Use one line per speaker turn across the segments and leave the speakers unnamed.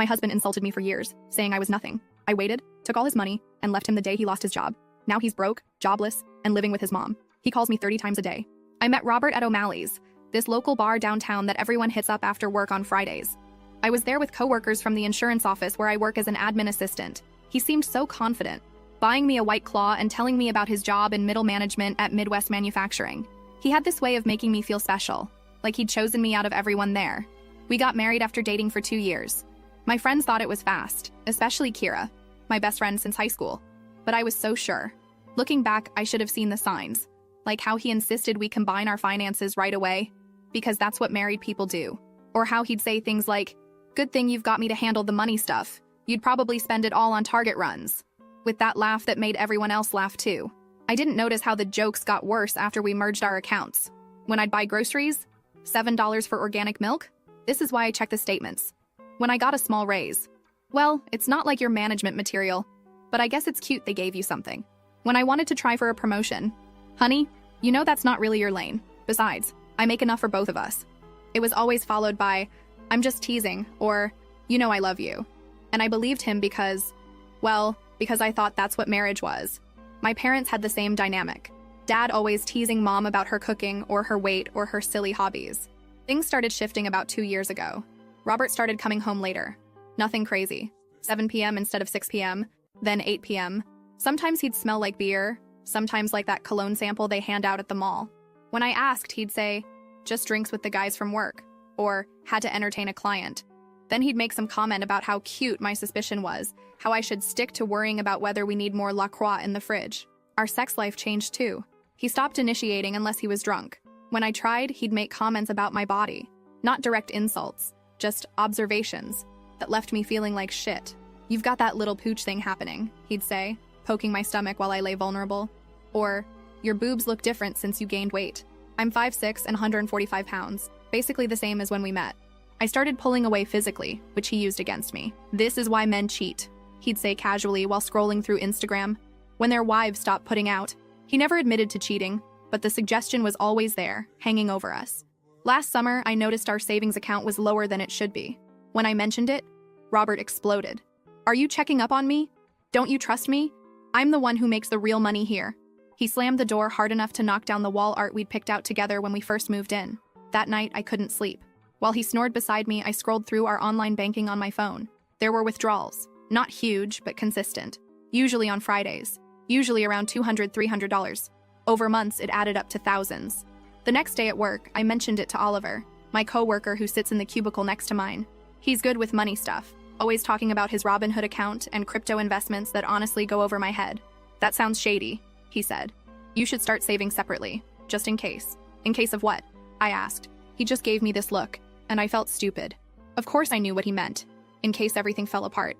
My husband insulted me for years, saying I was nothing. I waited, took all his money, and left him the day he lost his job. Now he's broke, jobless, and living with his mom. He calls me 30 times a day. I met Robert at O'Malley's, this local bar downtown that everyone hits up after work on Fridays. I was there with coworkers from the insurance office where I work as an admin assistant. He seemed so confident, buying me a White Claw and telling me about his job in middle management at Midwest Manufacturing. He had this way of making me feel special, like he'd chosen me out of everyone there. We got married after dating for 2 years. My friends thought it was fast, especially Kira, my best friend since high school. But I was so sure. Looking back, I should have seen the signs, like how he insisted we combine our finances right away, because that's what married people do. Or how he'd say things like, "Good thing you've got me to handle the money stuff. You'd probably spend it all on Target runs." With that laugh that made everyone else laugh too. I didn't notice how the jokes got worse after we merged our accounts. When I'd buy groceries, $7 for organic milk? This is why I check the statements. When I got a small raise. Well, it's not like your management material, but I guess it's cute they gave you something. When I wanted to try for a promotion, "Honey, you know that's not really your lane. Besides, I make enough for both of us." It was always followed by, "I'm just teasing," or, "You know I love you." And I believed him because I thought that's what marriage was. My parents had the same dynamic. Dad always teasing mom about her cooking or her weight or her silly hobbies. Things started shifting about 2 years ago. Robert started coming home later. Nothing crazy. 7 p.m. instead of 6 p.m., then 8 p.m. Sometimes he'd smell like beer, sometimes like that cologne sample they hand out at the mall. When I asked, he'd say, "Just drinks with the guys from work," or "Had to entertain a client." Then he'd make some comment about how cute my suspicion was, how I should stick to worrying about whether we need more La Croix in the fridge. Our sex life changed too. He stopped initiating unless he was drunk. When I tried, he'd make comments about my body. Not direct insults, just observations that left me feeling like shit. "You've got that little pooch thing happening," he'd say, poking my stomach while I lay vulnerable. Or, "Your boobs look different since you gained weight." I'm 5'6" and 145 pounds, basically the same as when we met. I started pulling away physically, which he used against me. "This is why men cheat," he'd say casually while scrolling through Instagram, when their wives stopped putting out. He never admitted to cheating, but the suggestion was always there, hanging over us. Last summer, I noticed our savings account was lower than it should be. When I mentioned it, Robert exploded. "Are you checking up on me? Don't you trust me? I'm the one who makes the real money here." He slammed the door hard enough to knock down the wall art we'd picked out together when we first moved in. That night, I couldn't sleep. While he snored beside me, I scrolled through our online banking on my phone. There were withdrawals. Not huge, but consistent. Usually on Fridays. Usually around $200, $300. Over months, it added up to thousands. The next day at work, I mentioned it to Oliver, my coworker who sits in the cubicle next to mine. He's good with money stuff, always talking about his Robinhood account and crypto investments that honestly go over my head. "That sounds shady," he said. "You should start saving separately, just in case." "In case of what?" I asked. He just gave me this look, and I felt stupid. Of course I knew what he meant, in case everything fell apart.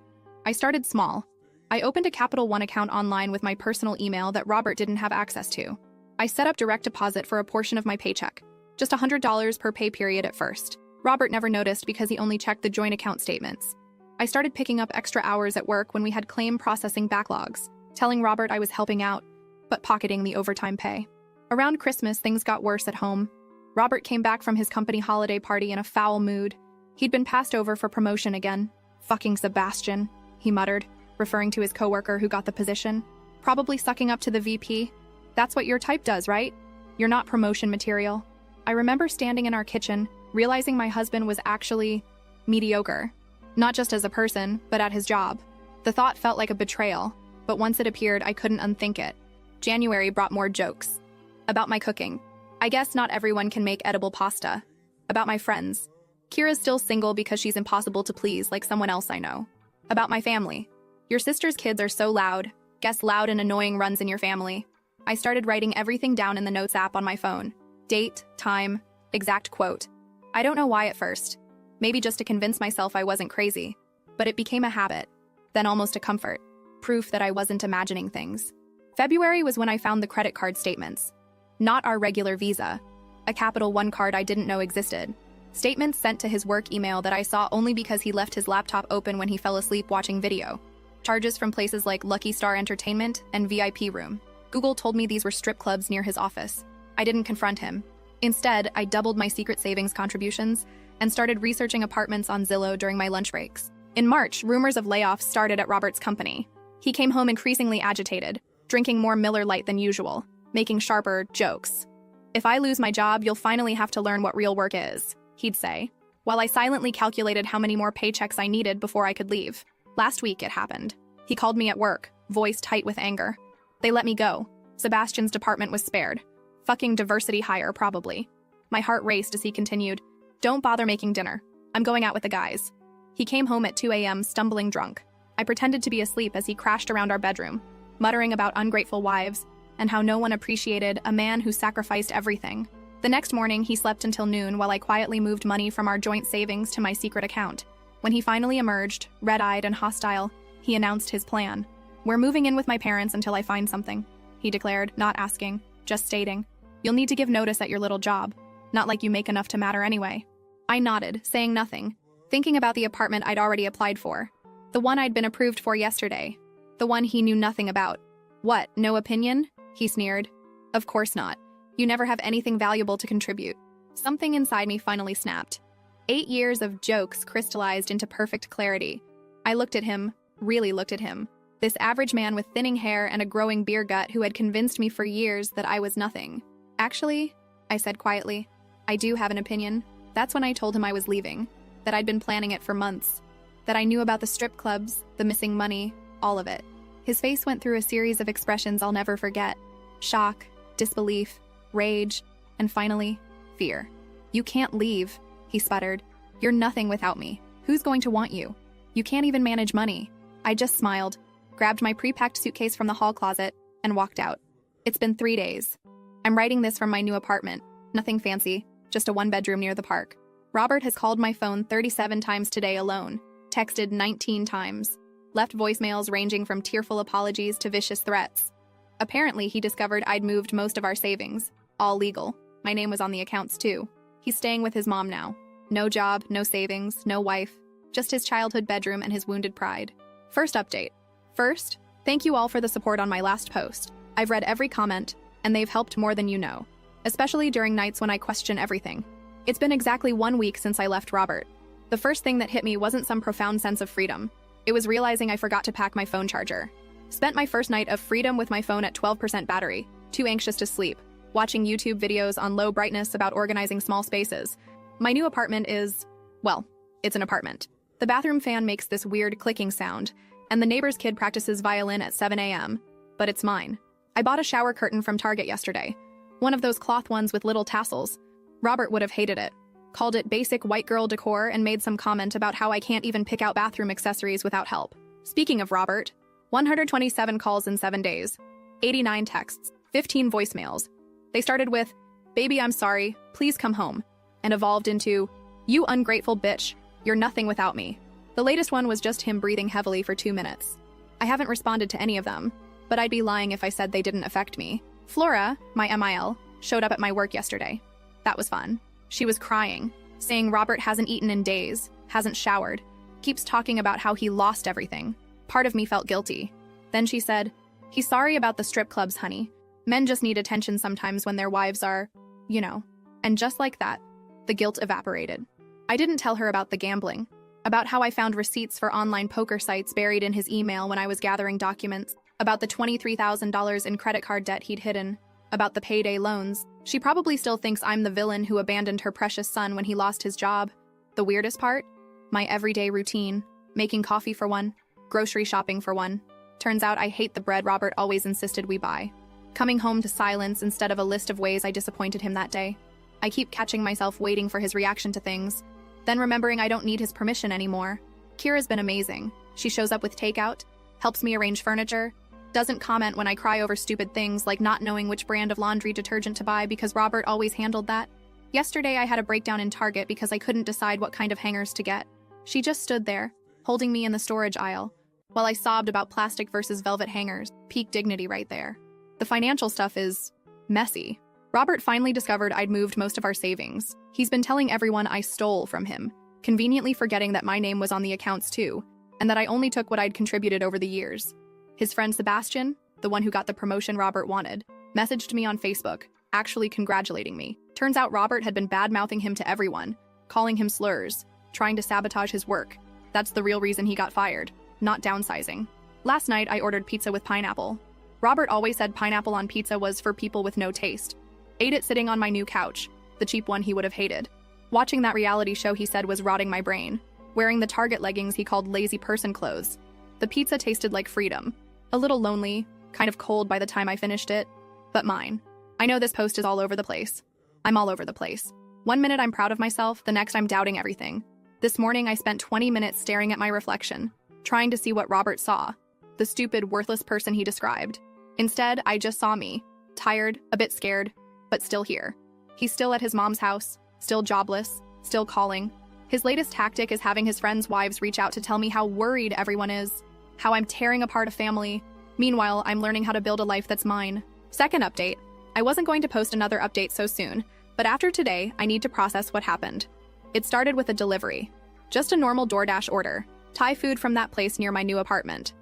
I started small. I opened a Capital One account online with my personal email that Robert didn't have access to. I set up direct deposit for a portion of my paycheck, just $100 per pay period at first. Robert never noticed because he only checked the joint account statements. I started picking up extra hours at work when we had claim processing backlogs, telling Robert I was helping out, but pocketing the overtime pay. Around Christmas, things got worse at home. Robert came back from his company holiday party in a foul mood. He'd been passed over for promotion again. "Fucking Sebastian," he muttered, referring to his coworker who got the position. "Probably sucking up to the VP. That's what your type does, right? You're not promotion material." I remember standing in our kitchen, realizing my husband was actually mediocre. Not just as a person, but at his job. The thought felt like a betrayal, but once it appeared, I couldn't unthink it. January brought more jokes. About my cooking. I guess not everyone can make edible pasta. About my friends. Kira's still single because she's impossible to please, like someone else I know. About my family. Your sister's kids are so loud. Guess loud and annoying runs in your family. I started writing everything down in the Notes app on my phone. Date, time, exact quote. I don't know why at first. Maybe just to convince myself I wasn't crazy. But it became a habit. Then almost a comfort. Proof that I wasn't imagining things. February was when I found the credit card statements. Not our regular Visa. A Capital One card I didn't know existed. Statements sent to his work email that I saw only because he left his laptop open when he fell asleep watching video. Charges from places like Lucky Star Entertainment and VIP Room. Google told me these were strip clubs near his office. I didn't confront him. Instead, I doubled my secret savings contributions and started researching apartments on Zillow during my lunch breaks. In March, rumors of layoffs started at Robert's company. He came home increasingly agitated, drinking more Miller Lite than usual, making sharper jokes. "If I lose my job, you'll finally have to learn what real work is," he'd say, while I silently calculated how many more paychecks I needed before I could leave. Last week it happened. He called me at work, voice tight with anger. They let me go. Sebastian's department was spared. Fucking diversity hire, probably. My heart raced as he continued, "Don't bother making dinner. I'm going out with the guys." He came home at 2 a.m. stumbling drunk. I pretended to be asleep as he crashed around our bedroom, muttering about ungrateful wives and how no one appreciated a man who sacrificed everything. The next morning, he slept until noon while I quietly moved money from our joint savings to my secret account. When he finally emerged, red-eyed and hostile, he announced his plan. "We're moving in with my parents until I find something," he declared, not asking, just stating. "You'll need to give notice at your little job. Not like you make enough to matter anyway." I nodded, saying nothing, thinking about the apartment I'd already applied for. The one I'd been approved for yesterday. The one he knew nothing about. "What, no opinion?" he sneered. "Of course not. You never have anything valuable to contribute." Something inside me finally snapped. 8 years of jokes crystallized into perfect clarity. I looked at him, really looked at him. This average man with thinning hair and a growing beer gut who had convinced me for years that I was nothing. "Actually," I said quietly, "I do have an opinion." That's when I told him I was leaving, that I'd been planning it for months, that I knew about the strip clubs, the missing money, all of it. His face went through a series of expressions I'll never forget. Shock, disbelief, rage, and finally, fear. "You can't leave," he sputtered. "You're nothing without me. Who's going to want you? You can't even manage money." I just smiled, grabbed my pre-packed suitcase from the hall closet, and walked out. It's been 3 days. I'm writing this from my new apartment. Nothing fancy, just a one-bedroom near the park. Robert has called my phone 37 times today alone, texted 19 times, left voicemails ranging from tearful apologies to vicious threats. Apparently, he discovered I'd moved most of our savings, all legal. My name was on the accounts too. He's staying with his mom now. No job, no savings, no wife, just his childhood bedroom and his wounded pride. First update. First, thank you all for the support on my last post. I've read every comment, and they've helped more than you know, especially during nights when I question everything. It's been exactly 1 week since I left Robert. The first thing that hit me wasn't some profound sense of freedom. It was realizing I forgot to pack my phone charger. Spent my first night of freedom with my phone at 12% battery, too anxious to sleep, watching YouTube videos on low brightness about organizing small spaces. My new apartment is, well, it's an apartment. The bathroom fan makes this weird clicking sound, and the neighbor's kid practices violin at 7 a.m., but it's mine. I bought a shower curtain from Target yesterday, one of those cloth ones with little tassels. Robert would have hated it, called it basic white girl decor, and made some comment about how I can't even pick out bathroom accessories without help. Speaking of Robert, 127 calls in 7 days, 89 texts, 15 voicemails. They started with, "Baby, I'm sorry, please come home," and evolved into, "You ungrateful bitch, you're nothing without me." The latest one was just him breathing heavily for 2 minutes. I haven't responded to any of them, but I'd be lying if I said they didn't affect me. Flora, my MIL, showed up at my work yesterday. That was fun. She was crying, saying Robert hasn't eaten in days, hasn't showered, keeps talking about how he lost everything. Part of me felt guilty. Then she said, "He's sorry about the strip clubs, honey. Men just need attention sometimes when their wives are, you know." And just like that, the guilt evaporated. I didn't tell her about the gambling, about how I found receipts for online poker sites buried in his email when I was gathering documents, about the $23,000 in credit card debt he'd hidden, about the payday loans. She probably still thinks I'm the villain who abandoned her precious son when he lost his job. The weirdest part? My everyday routine, making coffee for one, grocery shopping for one. Turns out I hate the bread Robert always insisted we buy. Coming home to silence instead of a list of ways I disappointed him that day. I keep catching myself waiting for his reaction to things, then remembering I don't need his permission anymore. Kira's been amazing. She shows up with takeout, helps me arrange furniture, doesn't comment when I cry over stupid things like not knowing which brand of laundry detergent to buy because Robert always handled that. Yesterday I had a breakdown in Target because I couldn't decide what kind of hangers to get. She just stood there, holding me in the storage aisle, while I sobbed about plastic versus velvet hangers. Peak dignity right there. The financial stuff is messy. Robert finally discovered I'd moved most of our savings. He's been telling everyone I stole from him, conveniently forgetting that my name was on the accounts too, and that I only took what I'd contributed over the years. His friend Sebastian, the one who got the promotion Robert wanted, messaged me on Facebook, actually congratulating me. Turns out Robert had been bad-mouthing him to everyone, calling him slurs, trying to sabotage his work. That's the real reason he got fired, not downsizing. Last night, I ordered pizza with pineapple. Robert always said pineapple on pizza was for people with no taste. Ate it sitting on my new couch, the cheap one he would have hated. Watching that reality show he said was rotting my brain. Wearing the Target leggings he called lazy person clothes. The pizza tasted like freedom. A little lonely, kind of cold by the time I finished it, but mine. I know this post is all over the place. I'm all over the place. One minute I'm proud of myself, the next I'm doubting everything. This morning I spent 20 minutes staring at my reflection, trying to see what Robert saw, the stupid, worthless person he described. Instead, I just saw me, tired, a bit scared, but still here. He's still at his mom's house, still jobless, still calling. His latest tactic is having his friends' wives reach out to tell me how worried everyone is, how I'm tearing apart a family. Meanwhile, I'm learning how to build a life that's mine. Second update. I wasn't going to post another update so soon, but after today, I need to process what happened. It started with a delivery. Just a normal DoorDash order. Thai food from that place near my new apartment.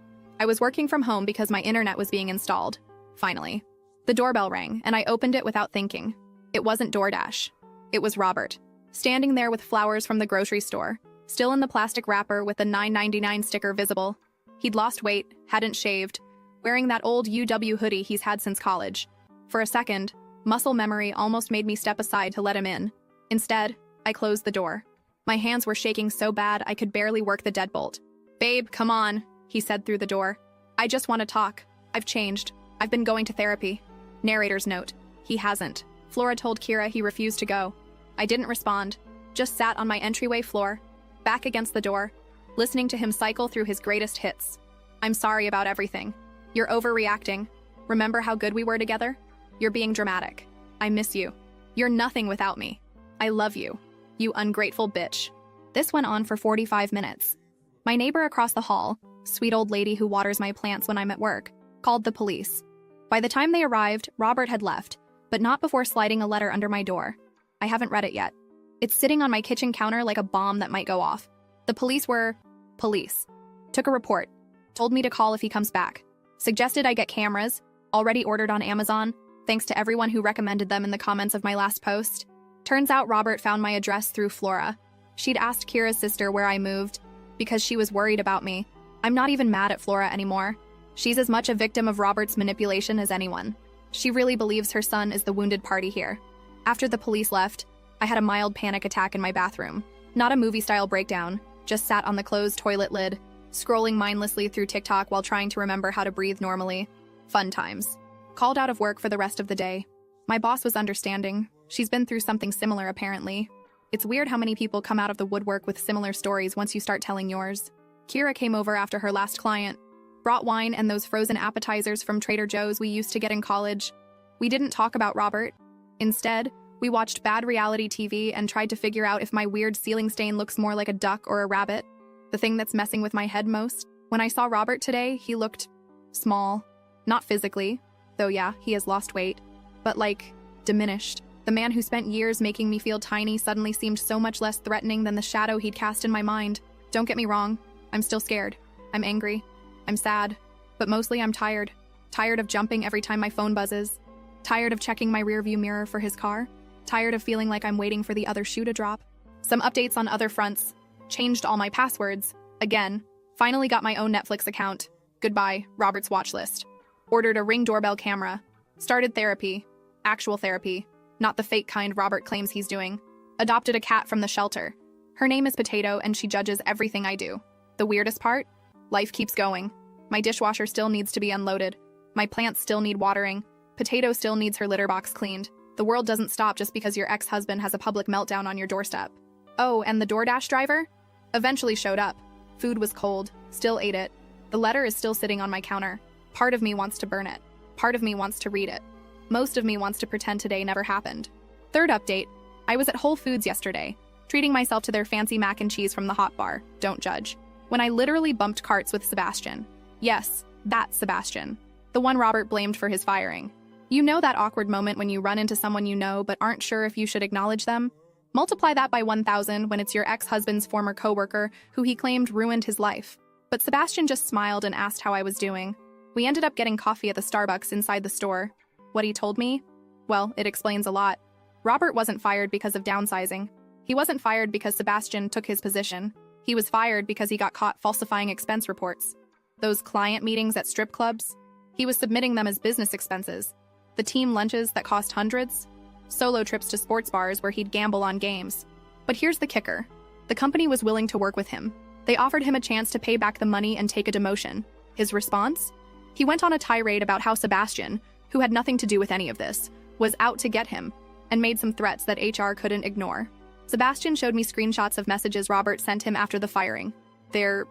I was working from home because my internet was being installed. Finally. The doorbell rang, and I opened it without thinking. It wasn't DoorDash. It was Robert. Standing there with flowers from the grocery store, still in the plastic wrapper with the $9.99 sticker visible. He'd lost weight, hadn't shaved, wearing that old UW hoodie he's had since college. For a second, muscle memory almost made me step aside to let him in. Instead, I closed the door. My hands were shaking so bad I could barely work the deadbolt. "Babe, come on," he said through the door. "I just want to talk. I've changed. I've been going to therapy." Narrator's note. He hasn't. Flora told Kira he refused to go. I didn't respond, just sat on my entryway floor, back against the door, listening to him cycle through his greatest hits. "I'm sorry about everything. You're overreacting. Remember how good we were together? You're being dramatic. I miss you. You're nothing without me. I love you. You ungrateful bitch." This went on for 45 minutes. My neighbor across the hall, sweet old lady who waters my plants when I'm at work, called the police. By the time they arrived, Robert had left, but not before sliding a letter under my door. I haven't read it yet. It's sitting on my kitchen counter like a bomb that might go off. The police were police. Took a report. Told me to call if he comes back. Suggested I get cameras, already ordered on Amazon, thanks to everyone who recommended them in the comments of my last post. Turns out Robert found my address through Flora. She'd asked Kira's sister where I moved, because she was worried about me. I'm not even mad at Flora anymore. She's as much a victim of Robert's manipulation as anyone. She really believes her son is the wounded party here. After the police left, I had a mild panic attack in my bathroom. Not a movie-style breakdown, just sat on the closed toilet lid, scrolling mindlessly through TikTok while trying to remember how to breathe normally. Fun times. Called out of work for the rest of the day. My boss was understanding. She's been through something similar, apparently. It's weird how many people come out of the woodwork with similar stories once you start telling yours. Kira came over after her last client. Brought wine and those frozen appetizers from Trader Joe's we used to get in college. We didn't talk about Robert. Instead, we watched bad reality TV and tried to figure out if my weird ceiling stain looks more like a duck or a rabbit. The thing that's messing with my head most? When I saw Robert today, he looked small. Not physically, though yeah, he has lost weight, but like, diminished. The man who spent years making me feel tiny suddenly seemed so much less threatening than the shadow he'd cast in my mind. Don't get me wrong, I'm still scared. I'm angry. I'm sad. But mostly I'm tired. Tired of jumping every time my phone buzzes. Tired of checking my rearview mirror for his car. Tired of feeling like I'm waiting for the other shoe to drop. Some updates on other fronts. Changed all my passwords. Again. Finally got my own Netflix account. Goodbye, Robert's watch list. Ordered a Ring doorbell camera. Started therapy. Actual therapy. Not the fake kind Robert claims he's doing. Adopted a cat from the shelter. Her name is Potato and she judges everything I do. The weirdest part? Life keeps going. My dishwasher still needs to be unloaded. My plants still need watering. Potato still needs her litter box cleaned. The world doesn't stop just because your ex-husband has a public meltdown on your doorstep. Oh, and the DoorDash driver? Eventually showed up. Food was cold. Still ate it. The letter is still sitting on my counter. Part of me wants to burn it. Part of me wants to read it. Most of me wants to pretend today never happened. Third update. I was at Whole Foods yesterday, treating myself to their fancy mac and cheese from the hot bar. Don't judge. When I literally bumped carts with Sebastian. Yes, that Sebastian. The one Robert blamed for his firing. You know that awkward moment when you run into someone you know but aren't sure if you should acknowledge them? Multiply that by 1,000 when it's your ex-husband's former coworker who he claimed ruined his life. But Sebastian just smiled and asked how I was doing. We ended up getting coffee at the Starbucks inside the store. What he told me? Well, it explains a lot. Robert wasn't fired because of downsizing. He wasn't fired because Sebastian took his position. He was fired because he got caught falsifying expense reports. Those client meetings at strip clubs, he was submitting them as business expenses. The team lunches that cost hundreds, solo trips to sports bars where he'd gamble on games. But here's the kicker. The company was willing to work with him. They offered him a chance to pay back the money and take a demotion. His response? He went on a tirade about how Sebastian, who had nothing to do with any of this, was out to get him, and made some threats that HR couldn't ignore. Sebastian showed me screenshots of messages Robert sent him after the firing. They're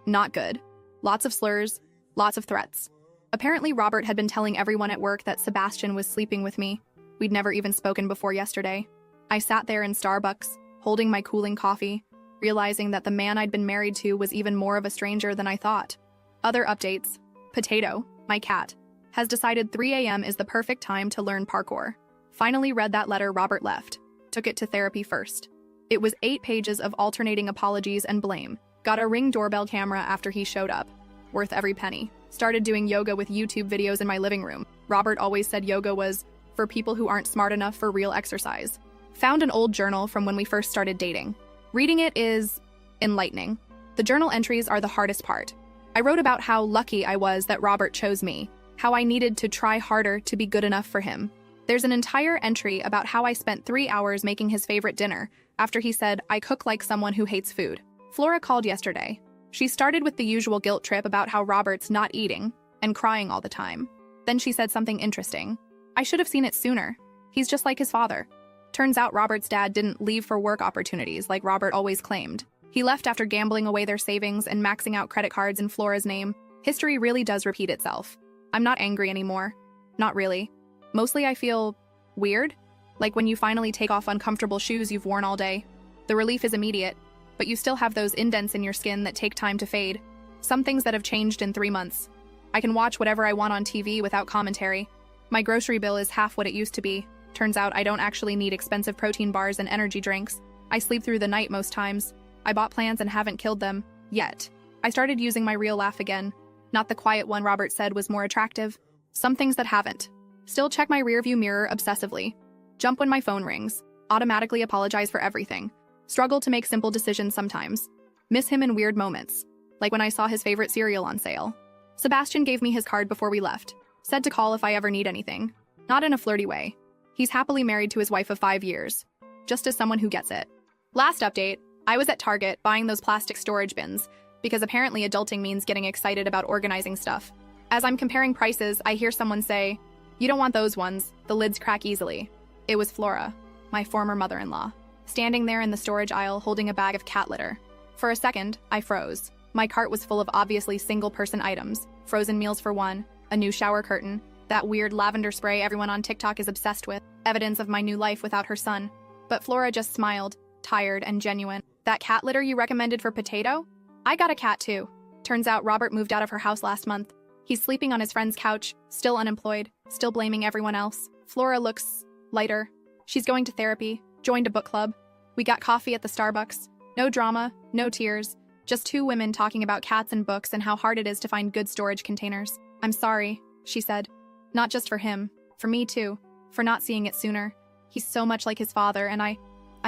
not good. Lots of slurs, lots of threats. Apparently, Robert had been telling everyone at work that Sebastian was sleeping with me. We'd never even spoken before yesterday. I sat there in Starbucks, holding my cooling coffee, realizing that the man I'd been married to was even more of a stranger than I thought. Other updates. Potato, my cat, has decided 3 a.m. is the perfect time to learn parkour. Finally read that letter Robert left. Took it to therapy first. It was 8 pages of alternating apologies and blame. Got a Ring doorbell camera after he showed up. Worth every penny. Started doing yoga with YouTube videos in my living room. Robert always said yoga was for people who aren't smart enough for real exercise. Found an old journal from when we first started dating. Reading it is enlightening. The journal entries are the hardest part. I wrote about how lucky I was that Robert chose me, how I needed to try harder to be good enough for him. There's an entire entry about how I spent 3 hours making his favorite dinner after he said, "I cook like someone who hates food." Flora called yesterday. She started with the usual guilt trip about how Robert's not eating and crying all the time. Then she said something interesting. I should have seen it sooner. He's just like his father. Turns out Robert's dad didn't leave for work opportunities like Robert always claimed. He left after gambling away their savings and maxing out credit cards in Flora's name. History really does repeat itself. I'm not angry anymore. Not really. Mostly I feel weird, like when you finally take off uncomfortable shoes you've worn all day. The relief is immediate, but you still have those indents in your skin that take time to fade. Some things that have changed in 3 months. I can watch whatever I want on TV without commentary. My grocery bill is half what it used to be. Turns out I don't actually need expensive protein bars and energy drinks. I sleep through the night most times. I bought plants and haven't killed them, yet. I started using my real laugh again. Not the quiet one Robert said was more attractive. Some things that haven't. Still check my rearview mirror obsessively. Jump when my phone rings. Automatically apologize for everything. Struggle to make simple decisions sometimes. Miss him in weird moments. Like when I saw his favorite cereal on sale. Sebastian gave me his card before we left. Said to call if I ever need anything. Not in a flirty way. He's happily married to his wife of 5 years. Just as someone who gets it. Last update, I was at Target buying those plastic storage bins, because apparently adulting means getting excited about organizing stuff. As I'm comparing prices, I hear someone say, "You don't want those ones, the lids crack easily." It was Flora, my former mother-in-law, standing there in the storage aisle holding a bag of cat litter. For a second, I froze. My cart was full of obviously single-person items, frozen meals for one, a new shower curtain, that weird lavender spray everyone on TikTok is obsessed with, evidence of my new life without her son. But Flora just smiled, tired and genuine. "That cat litter you recommended for Potato? I got a cat too." Turns out Robert moved out of her house last month. He's sleeping on his friend's couch, still unemployed, still blaming everyone else. Flora looks lighter. She's going to therapy, joined a book club. We got coffee at the Starbucks. No drama, no tears. Just 2 women talking about cats and books and how hard it is to find good storage containers. "I'm sorry," she said. "Not just for him, for me too, for not seeing it sooner. He's so much like his father and I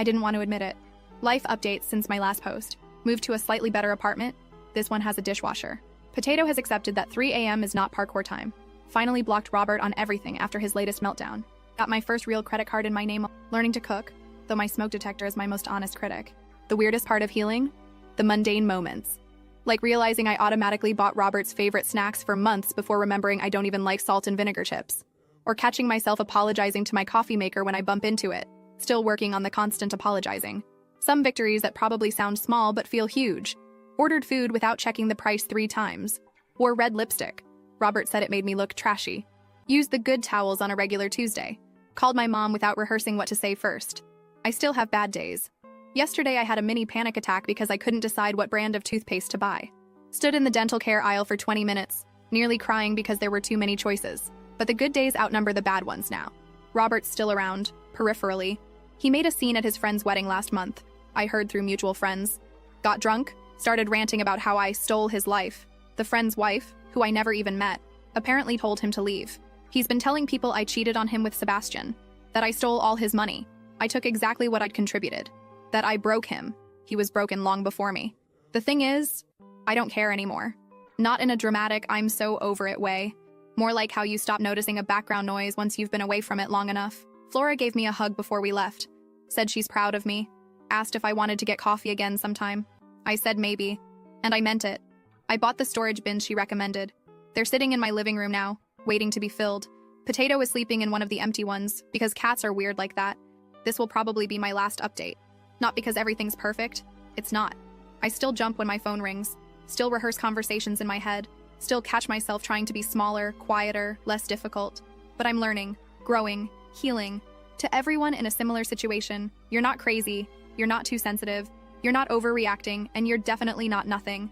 didn't want to admit it." Life updates since my last post. Moved to a slightly better apartment. This one has a dishwasher. Potato has accepted that 3 a.m. is not parkour time. Finally blocked Robert on everything after his latest meltdown. Got my first real credit card in my name. Learning to cook, though my smoke detector is my most honest critic. The weirdest part of healing? The mundane moments. Like realizing I automatically bought Robert's favorite snacks for months before remembering I don't even like salt and vinegar chips. Or catching myself apologizing to my coffee maker when I bump into it. Still working on the constant apologizing. Some victories that probably sound small but feel huge. Ordered food without checking the price 3 times. Wore red lipstick. Robert said it made me look trashy. Used the good towels on a regular Tuesday. Called my mom without rehearsing what to say first. I still have bad days. Yesterday I had a mini panic attack because I couldn't decide what brand of toothpaste to buy. Stood in the dental care aisle for 20 minutes, nearly crying because there were too many choices. But the good days outnumber the bad ones now. Robert's still around, peripherally. He made a scene at his friend's wedding last month. I heard through mutual friends. Got drunk, started ranting about how I stole his life. The friend's wife, who I never even met, apparently told him to leave. He's been telling people I cheated on him with Sebastian, that I stole all his money. I took exactly what I'd contributed. That I broke him. He was broken long before me. The thing is, I don't care anymore. Not in a dramatic, I'm so over it way. More like how you stop noticing a background noise once you've been away from it long enough. Flora gave me a hug before we left, said she's proud of me, asked if I wanted to get coffee again sometime. I said maybe, and I meant it. I bought the storage bins she recommended. They're sitting in my living room now, waiting to be filled. Potato is sleeping in one of the empty ones, because cats are weird like that. This will probably be my last update. Not because everything's perfect. It's not. I still jump when my phone rings, still rehearse conversations in my head, still catch myself trying to be smaller, quieter, less difficult. But I'm learning, growing, healing. To everyone in a similar situation, you're not crazy, you're not too sensitive, you're not overreacting, and you're definitely not nothing.